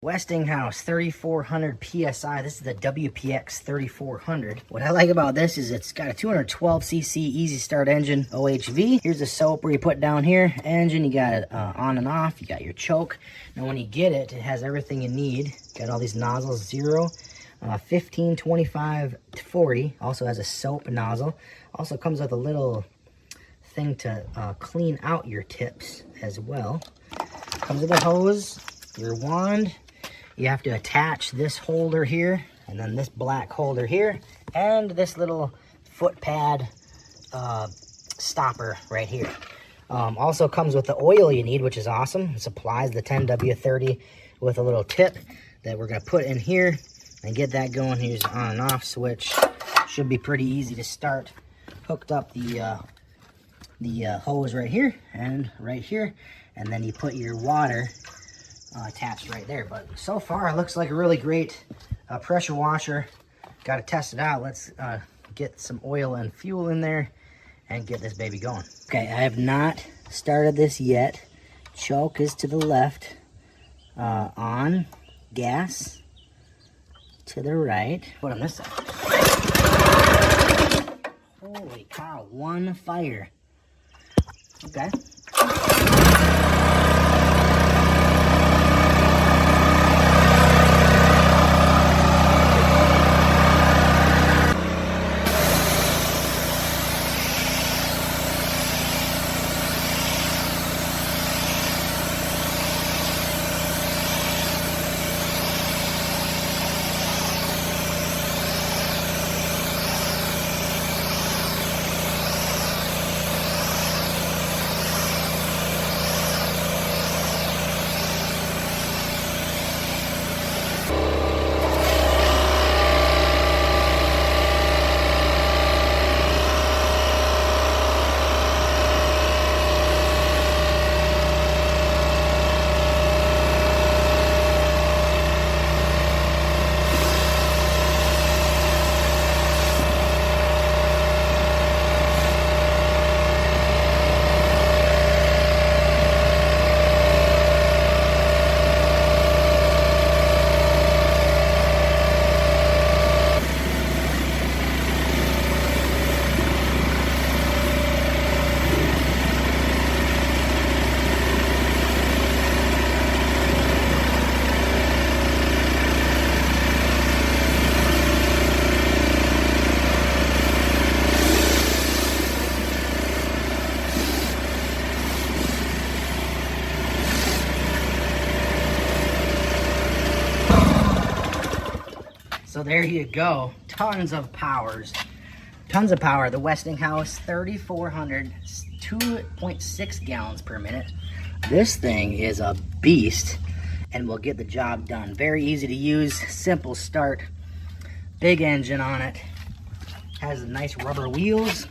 Westinghouse 3400 PSI. This is the WPX3400. What I like about this is it's got a 212cc easy start engine, OHV. Here's the soap where you put down here. Engine, you got it on and off. You got your choke. Now when you get it, it has everything you need. Got all these nozzles, 0, 15, 25, 40. Also has a soap nozzle. Also comes with a little thing to clean out your tips as well. Comes with a hose, your wand. You have to attach this holder here, and then this black holder here, and this little foot pad stopper right here. Also comes with the oil you need, which is awesome. It supplies the 10W30 with a little tip that we're gonna put in here and get that going. Here's an on and off switch. Should be pretty easy to start. Hooked up the hose right here, and then you put your water attached right there. But so far it looks like a really great pressure washer. Got to test it out. Let's get some oil and fuel in there and get this baby going. Okay, I have not started this yet. Choke is to the left, on, gas to the right. Put on this side. Holy cow, one fire. Okay. So there you go, tons of power. The Westinghouse 3400, 2.6 gallons per minute. This thing is a beast and will get the job done. Very easy to use, simple start, big engine on it. Has nice rubber wheels,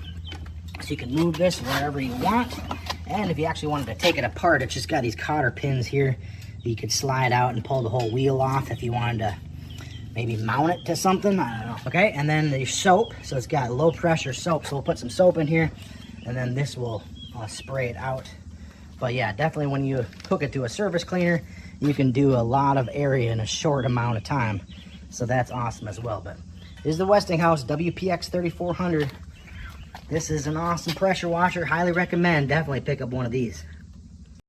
so you can move this wherever you want. And if you actually wanted to take it apart, it's just got these cotter pins here that you could slide out and pull the whole wheel off if you wanted to maybe mount it to something, I don't know. Okay, and then the soap, so it's got low pressure soap, so we'll put some soap in here, and then this will spray it out. But yeah, definitely when you hook it to a surface cleaner, you can do a lot of area in a short amount of time. So that's awesome as well. But this is the Westinghouse WPX3400. This is an awesome pressure washer, highly recommend. Definitely pick up one of these.